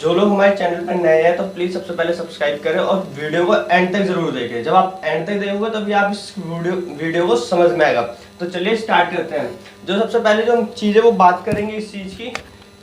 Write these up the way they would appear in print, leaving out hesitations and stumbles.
जो लोग हमारे चैनल पर नए हैं तो प्लीज सबसे पहले सब्सक्राइब करें और वीडियो को एंड तक जरूर देखें। जब आप एंड तक देखोगे तभी आप इस वीडियो को समझ में आएगा। तो चलिए स्टार्ट करते हैं। जो सबसे पहले जो हम चीजें वो बात करेंगे इस चीज की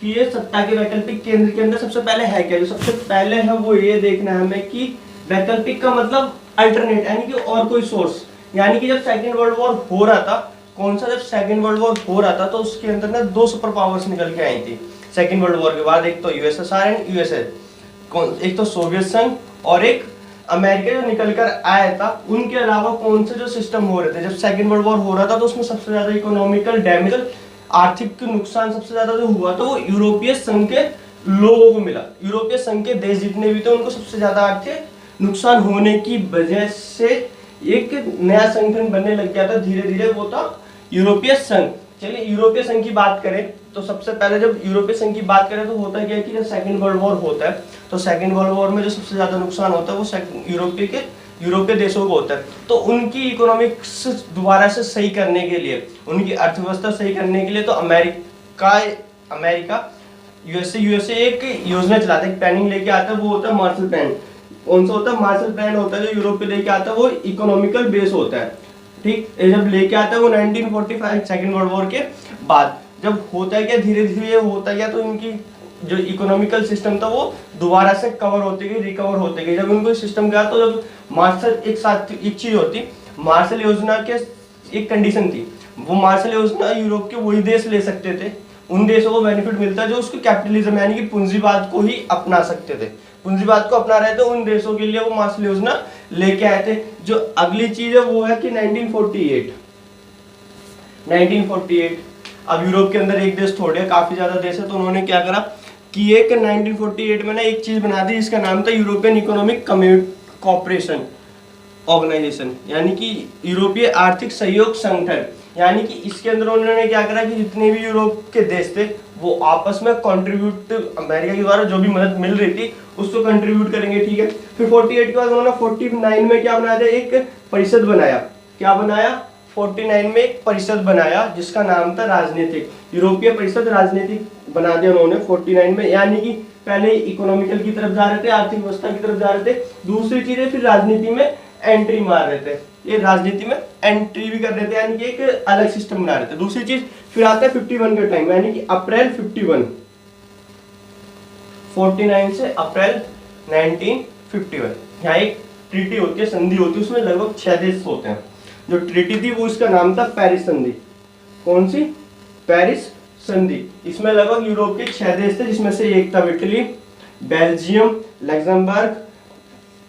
कि ये सत्ता के वैकल्पिक केंद्र के अंदर सबसे पहले है क्या। जो सबसे पहले है वो ये देखना है हमें कि वैकल्पिक का मतलब अल्टरनेट, यानी कि और कोई सोर्स। यानी कि जब सेकेंड वर्ल्ड वॉर हो रहा था, कौन सा, जब सेकेंड वर्ल्ड वॉर हो रहा था तो उसके अंदर ना दो सुपर पावर्स निकल के आई थी सेकेंड वर्ल्ड वॉर के बाद। एक तो यूएसएसआर एंड यूएसए, एक तो सोवियत संघ और एक अमेरिका जो निकल कर आया था। उनके अलावा कौन से जो सिस्टम हो रहे थे जब सेकेंड वर्ल्ड वॉर हो रहा था तो उसमें सबसे ज्यादा इकोनॉमिकल डैमेज, आर्थिक नुकसान सबसे ज्यादा जो हुआ तो वो यूरोपीय संघ के लोगों को मिला। यूरोपीय संघ के देश जितने भी थे उनको सबसे ज्यादा आर्थिक नुकसान होने की वजह से एक नया संगठन बनने लग गया था धीरे धीरे, वो था यूरोपीय संघ। चलिए यूरोपीय संघ की बात करें तो सबसे पहले जब यूरोपीय संघ की बात करें तो होता क्या है कि जब सेकेंड वर्ल्ड वॉर होता है तो सेकेंड वर्ल्ड वॉर में जो सबसे ज्यादा नुकसान होता है वो यूरोपीय देशों को होता है। तो उनकी इकोनॉमिक्स दोबारा से सही करने के लिए, उनकी अर्थव्यवस्था सही करने के लिए तो अमेरिका यूएसए एक योजना चलाता है, एक प्लानिंग लेके आता है, वो होता है मार्शल प्लान। कौन सा होता है? मार्शल प्लान होता है जो यूरोप पे लेके आता है, वो इकोनॉमिकल बेस होता है। ठीक, जब लेके आता है वो 1945 सेकेंड वर्ल्ड वॉर के बाद। जब होता है क्या, धीरे धीरे होता गया तो इनकी जो इकोनॉमिकल सिस्टम था वो दोबारा से कवर होती गई, रिकवर होती गई। जब उनको सिस्टम गया तो जब मार्शल एक चीज होती, मार्शल योजना के एक कंडीशन थी, वो मार्शल योजना यूरोप के वही देश ले सकते थे, उन देशों को बेनिफिट मिलता है जो उसको कैपिटलिज्म यानी कि पूंजीवाद को ही अपना सकते थे। पूंजीवाद को अपना रहे थे, उन देशों के लिए वो मार्शल योजना लेके आए थे। जो अगली चीज है वो है कि 1948 अब यूरोप के अंदर एक देश थोड़े, काफी ज्यादा देश है, तो उन्होंने क्या करा कि एक 1948 में ना एक चीज बना दी जिसका नाम था यूरोपियन इकोनॉमिक कॉपरेशन ऑर्गेनाइजेशन, यानी कि यूरोपीय आर्थिक सहयोग संगठन। यानी कि इसके अंदर उन्होंने क्या करा कि जितने भी यूरोप के देश थे वो आपस में कंट्रीब्यूट, अमेरिका के द्वारा जो भी मदद मिल रही थी उसको कंट्रीब्यूट करेंगे। ठीक है, फिर 48 के बाद उन्होंने 49 में क्या बनाया था, एक परिषद बनाया। क्या बनाया? 49 में एक परिषद बनाया जिसका नाम था राजनीतिक, यूरोपीय परिषद राजनीतिक बना दिया उन्होंने 49 में। यानी कि पहले इकोनॉमिकल की तरफ जा रहे थे, आर्थिक व्यवस्था की तरफ जा रहे थे, दूसरी चीज है फिर राजनीति में एंट्री मार रहे थे, ये राजनीति में एंट्री भी कर रहे थे, यानी कि एक अलग सिस्टम बना रहे थे। दूसरी चीज फिर आता है 51 का टाइम, यानी कि अप्रैल 51, 49 से अप्रैल 1951। यहाँ एक ट्रीटी होती है, संधि होती है, उसमें लगभग 6 देश होते हैं। जो ट्रीटी थी वो इसका नाम था पेरिस संधि। कौन सी? पेरिस संधि। इसमें लगभग यूरोप के 6 देश थे जिसमें से एक था इटली, बेल्जियम, लग्जमबर्ग,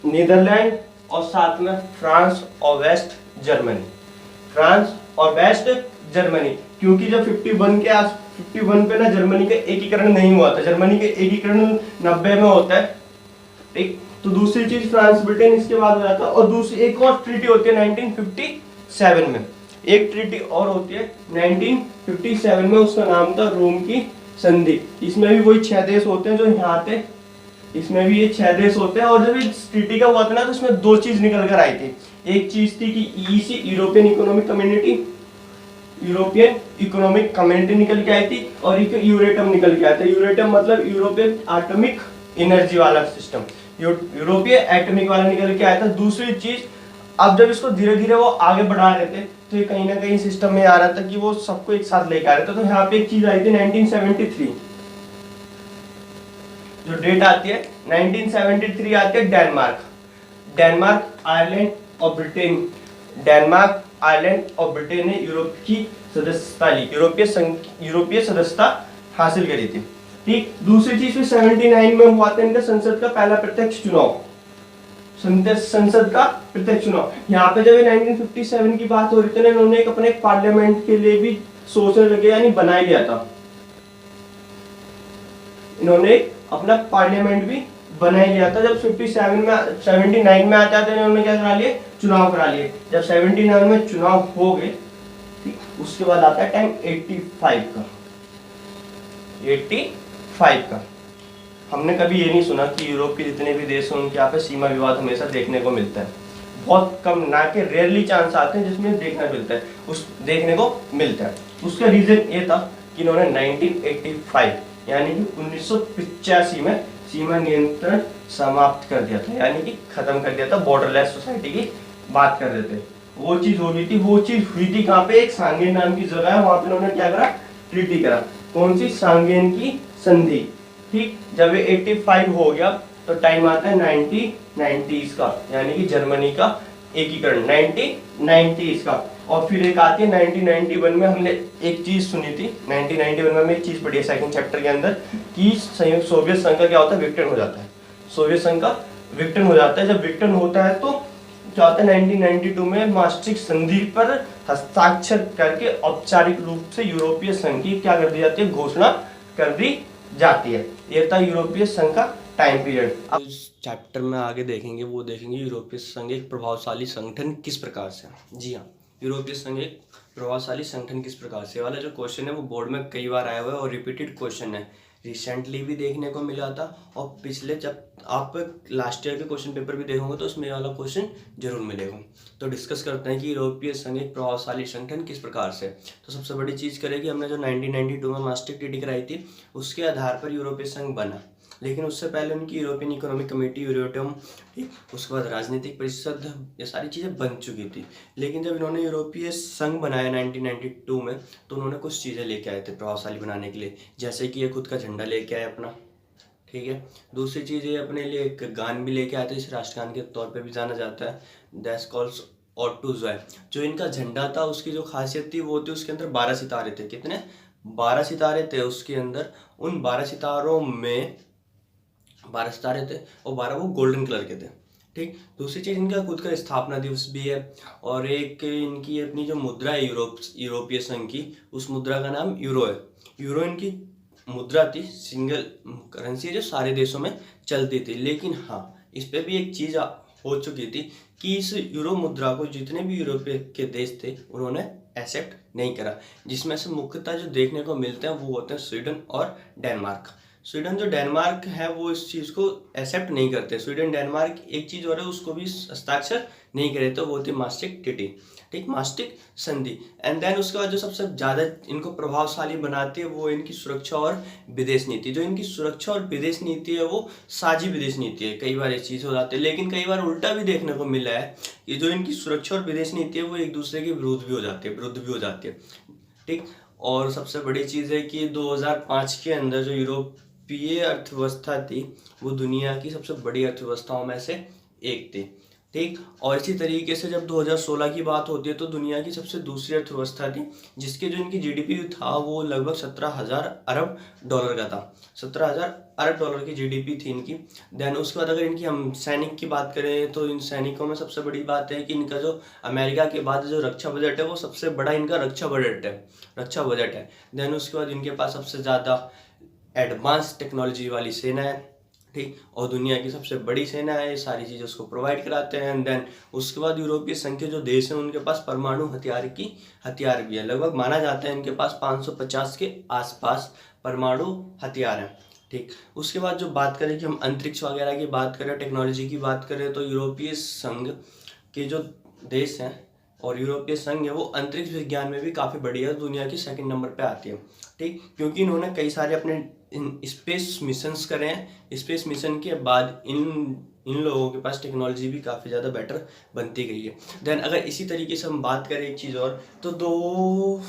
नीदरलैंड और साथ में फ्रांस और वेस्ट जर्मनी। फ्रांस और वेस्ट जर्मनी, क्योंकि जब 51 पे ना जर्मनी का एकीकरण नहीं हुआ था, जर्मनी का एकीकरण 90 में होता है। ठीक, तो दूसरी चीज फ्रांस ब्रिटेन इसके बाद हो जाता है। और दूसरी एक और ट्रीटी होती है 1957 में, एक ट्रीटी और होती है 1957 में, उसका नाम था रोम की संधि। इसमें भी वही 6 देश होते हैं जो यहाँ थे, इसमें भी ये 6 देश होते हैं। और जब इस ट्रीटी का हुआ था ना तो इसमें 2 चीज निकल कर आई थी। एक चीज थी कि ईसी यूरोपियन इकोनॉमिक कम्युनिटी निकल के आई थी, और एक यूरेटम निकल के आया था। यूरेटम मतलब यूरोपियन एटॉमिक एनर्जी वाला सिस्टम, यूरोपीय एटॉमिक वाला निकल के आया था। दूसरी चीज, अब जब इसको धीरे धीरे वो आगे बढ़ा रहे थे तो ये कहीं ना कहीं सिस्टम में आ रहा था कि वो सबको एक साथ लेकर आ रहे थे। तो यहाँ पे एक चीज आई थी 1973, जो डेट आती है 1973 आती है डेनमार्क, आयरलैंड और ब्रिटेन। डेनमार्क, आयरलैंड और ब्रिटेन ने यूरोप की सदस्यता ली, यूरोपीय सदस्यता हासिल करी थी। ठीक, दूसरी चीज फिर 79 में हुआ था इनका संसद का पहला प्रत्यक्ष चुनाव, संसद का प्रत्यक्ष चुनाव। यहाँ पे जब 1957 की बात हो रही थी ना, इन्होंने एक अपने पार्लियामेंट के लिए भी सोचने लगे, यानी बना लिया था, इन्होंने अपना पार्लियामेंट भी बना ही लिया था। जब 79 में आता था इन्होंने क्या करा लिए, चुनाव करा लिए। जब 79 में चुनाव हो गए, ठीक, उसके बाद आता है टाइम 85 का। हमने कभी ये नहीं सुना कि यूरोप के जितने भी देश हैं उनके यहाँ पे सीमा विवाद हमेशा देखने को मिलता है। बहुत कम, ना के रेयरली चांस आते हैं जिसमें देखने को मिलता है। उसका रीजन ये था कि इन्होंने 1985 यानी कि 1985 में सीमा नियंत्रण समाप्त कर दिया था, यानी कि खत्म कर दिया था, बॉर्डरलेस सोसाइटी की बात कर रहे थे। वो चीज हो रही थी, वो चीज हुई थी कहाँ पे, एक सांगेन नाम की जगह है, वहां पे उन्होंने क्या करा, ट्रीटी करा। कौन सी, सांगेन की संधि। ठीक, जब ये 85 हो गया तो टाइम आता है 1990s का, यानी कि जर्मनी का एकीकरण 1990s का। और फिर एक आती है 1991 में, हमने एक चीज सुनी थी 1991 में, एक चीज पढ़ी है सेकंड चैप्टर के अंदर कि संयुक्त सोवियत संघ का क्या होता है, विघटन हो जाता है। सोवियत संघ का विघटन हो जाता है। जब विघटन होता है तो क्या होता है, 1992 में मास्ट्रिक्ट संधि पर हस्ताक्षर करके औपचारिक रूप से यूरोपीय संघ की क्या कर दी जाती है, घोषणा कर दी जाती है। ये था यूरोपीय संघ का टाइम पीरियड। अब इस चैप्टर में आगे देखेंगे, वो देखेंगे यूरोपीय संघ एक प्रभावशाली संगठन किस प्रकार से। जी हाँ, यूरोपीय संघ एक प्रभावशाली संगठन किस प्रकार से वाला जो क्वेश्चन है वो बोर्ड में कई बार आया हुआ है और रिपीटेड क्वेश्चन है। रिसेंटली भी देखने को मिला था और पिछले, जब आप लास्ट ईयर के क्वेश्चन पेपर भी देखोगे तो उसमें वाला क्वेश्चन जरूर मिलेगा। तो डिस्कस करते हैं कि यूरोपीय संघ एक प्रभावशाली संगठन किस प्रकार से। तो सबसे बड़ी चीज़ करेगी, हमने जो 1992 में मास्ट्रिक्ट ट्रीटी कराई थी उसके आधार पर यूरोपीय संघ बना, लेकिन उससे पहले उनकी यूरोपियन इकोनॉमिक कमेटी, यूरोटम, ठीक, उसके बाद राजनीतिक परिषद, ये सारी चीज़ें बन चुकी थी। लेकिन जब इन्होंने यूरोपीय संघ बनाया 1992 में, तो उन्होंने कुछ चीज़ें लेके आए थे प्रभावशाली बनाने के लिए, जैसे कि ये खुद का झंडा लेके आए अपना, ठीक है। दूसरी चीज़, ये अपने लिए एक गान भी लेके आए थे, इसे राष्ट्रगान के तौर पे भी जाना जाता है, दैट्स कॉल्स ऑटोजॉय। जो इनका झंडा था उसकी जो खासियत थी वो थी उसके अंदर 12 सितारे थे। कितने, 12 सितारे थे उसके अंदर। उन 12 सितारों में 12 सितारे थे और 12 वो गोल्डन कलर के थे, ठीक। दूसरी चीज़, इनका खुद का स्थापना दिवस भी है और एक इनकी अपनी जो मुद्रा है यूरोपीय संघ की, उस मुद्रा का नाम यूरो है। यूरो इनकी मुद्रा थी, सिंगल करेंसी है जो सारे देशों में चलती थी। लेकिन हाँ, इस पर भी एक चीज़ हो चुकी थी कि इस यूरो मुद्रा को जितने भी यूरोपीय के देश थे उन्होंने एक्सेप्ट नहीं करा, जिसमें से मुख्यतः जो देखने को मिलते हैं वो होते हैं स्वीडन और डेनमार्क। स्वीडन जो डेनमार्क है वो इस चीज़ को एक्सेप्ट नहीं करते। स्वीडन डेनमार्क एक चीज़ और है, उसको भी हस्ताक्षर नहीं करे, तो वो होती मास्ट्रिक्ट ट्रीटी, ठीक, मास्ट्रिक्ट संधि। एंड देन उसके बाद जो सबसे ज़्यादा इनको प्रभावशाली बनाती है वो इनकी सुरक्षा और विदेश नीति। जो इनकी सुरक्षा और विदेश नीति है वो साझी विदेश नीति है। कई बार ये चीज़ हो जाती है, लेकिन कई बार उल्टा भी देखने को मिला है कि जो इनकी सुरक्षा और विदेश नीति है वो एक दूसरे के विरुद्ध भी हो जाती है, ठीक। और सबसे बड़ी चीज़ है कि 2005 के अंदर जो यूरोपीय अर्थव्यवस्था थी वो दुनिया की सबसे बड़ी अर्थव्यवस्थाओं में से एक थी, ठीक। और इसी तरीके से जब 2016 की बात होती है तो दुनिया की सबसे दूसरी अर्थव्यवस्था थी, जिसके जो इनकी जीडीपी था वो लगभग 17,000 अरब डॉलर का था। 17,000 अरब डॉलर की जीडीपी थी इनकी। देन उसके बाद अगर इनकी हम सैनिक की बात करें तो इन सैनिकों में सबसे बड़ी बात है कि इनका जो अमेरिका के बाद जो रक्षा बजट है वो सबसे बड़ा इनका रक्षा बजट है। देन उसके बाद इनके पास सबसे ज़्यादा एडवांस टेक्नोलॉजी वाली सेना है, ठीक, और दुनिया की सबसे बड़ी सेना है। ये सारी चीज़ें उसको प्रोवाइड कराते हैं। एंड देन उसके बाद यूरोपीय संघ के जो देश हैं उनके पास परमाणु हथियार भी है। लगभग माना जाता है इनके पास 550 के आसपास परमाणु हथियार हैं, ठीक। उसके बाद जो बात करें कि हम अंतरिक्ष वगैरह की बात करें, टेक्नोलॉजी की बात करें, तो यूरोपीय संघ के जो देश हैं और यूरोपीय संघ है वो अंतरिक्ष विज्ञान में भी काफ़ी बढ़िया, दुनिया की सेकंड नंबर पे आती है, ठीक। क्योंकि इन्होंने कई सारे अपने स्पेस मिशंस करे हैं। स्पेस मिशन के बाद इन लोगों के पास टेक्नोलॉजी भी काफ़ी ज़्यादा बेटर बनती गई है। देन अगर इसी तरीके से हम बात करें एक चीज़ और, तो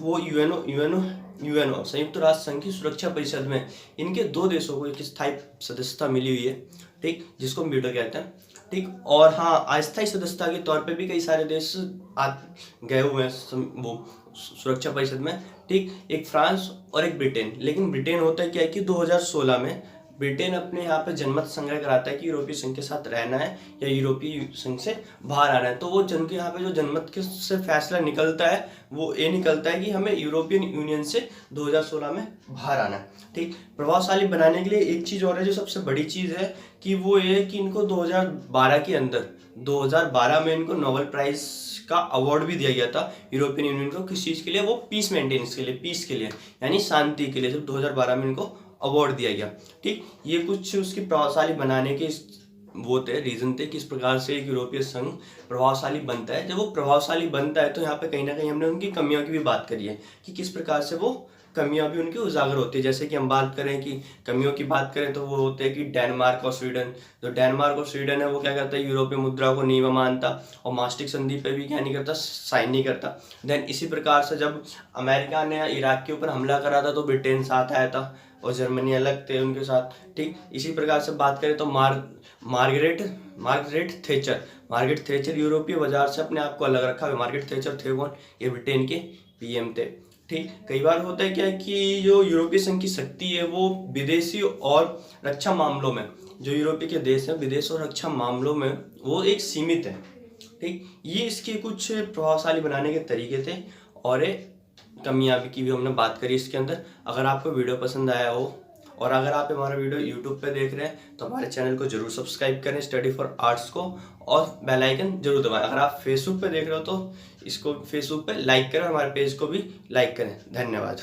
वो यूएनओ संयुक्त राष्ट्र संघ की सुरक्षा परिषद में इनके 2 देशों को एक स्थायी सदस्यता मिली हुई है, ठीक, जिसको हम वीटो कहते हैं, ठीक। और हाँ, अस्थायी सदस्यता के तौर पे भी कई सारे देश गए हुए हैं वो सुरक्षा परिषद में, ठीक, एक फ्रांस और एक ब्रिटेन। लेकिन ब्रिटेन होता है क्या है कि 2016 में ब्रिटेन अपने यहाँ पे जनमत संग्रह कराता है कि यूरोपीय संघ के साथ रहना है या यूरोपीय संघ से बाहर आना है। तो वो जन के यहाँ पे जो जनमत के से फैसला निकलता है वो ये निकलता है कि हमें यूरोपियन यूनियन से 2016 में बाहर आना है, ठीक। प्रभावशाली बनाने के लिए एक चीज़ और है जो सबसे बड़ी चीज़ है कि वो ये कि इनको 2012 के अंदर 2012 में इनको नोबेल प्राइज का अवार्ड भी दिया गया था यूरोपियन यूनियन को। किस चीज़ के लिए? वो पीस मेंटेनेंस के लिए, पीस के लिए, यानी शांति के लिए, जब 2012 में इनको अवार्ड दिया गया, ठीक। ये कुछ उसकी प्रभावशाली बनाने के वो थे, रीजन थे किस प्रकार से एक यूरोपीय संघ प्रभावशाली बनता है। जब वो प्रभावशाली बनता है तो यहाँ पे कहीं ना कहीं हमने उनकी कमियों की भी बात करी है कि किस प्रकार से वो कमियां भी उनकी उजागर होती है। जैसे कि हम बात करें कि कमियों की बात करें तो वो होते हैं कि डेनमार्क और स्वीडन, जो डेनमार्क और स्वीडन है वो क्या करता है, यूरोपीय मुद्रा को नहीं मानता और मास्टिक संधि पे भी क्या नहीं करता, साइन नहीं करता। देन इसी प्रकार से जब अमेरिका ने इराक के ऊपर हमला करा था तो ब्रिटेन साथ आया था और जर्मनी अलग थे उनके साथ, ठीक। इसी प्रकार से बात करें तो मार्गरेट थेचर यूरोपीय बाजार से अपने आप को अलग रखा। मार्गरेट थेचर थे कौन, ये ब्रिटेन के पीएम थे, ठीक। कई बार होता है क्या है कि जो यूरोपीय संघ की शक्ति है वो विदेशी और रक्षा मामलों में, जो यूरोपीय के देश हैं विदेश और रक्षा मामलों में वो एक सीमित है, ठीक। ये इसके कुछ प्रभावशाली बनाने के तरीके थे और कमियां की भी हमने बात करी इसके अंदर। अगर आपको वीडियो पसंद आया हो और अगर आप हमारा वीडियो यूट्यूब पे देख रहे हैं तो हमारे चैनल को जरूर सब्सक्राइब करें स्टडी फॉर आर्ट्स को, और बेल आइकन जरूर दबाएं। अगर आप फेसबुक पे देख रहे हो तो इसको फेसबुक पे लाइक करें और हमारे पेज को भी लाइक करें। धन्यवाद।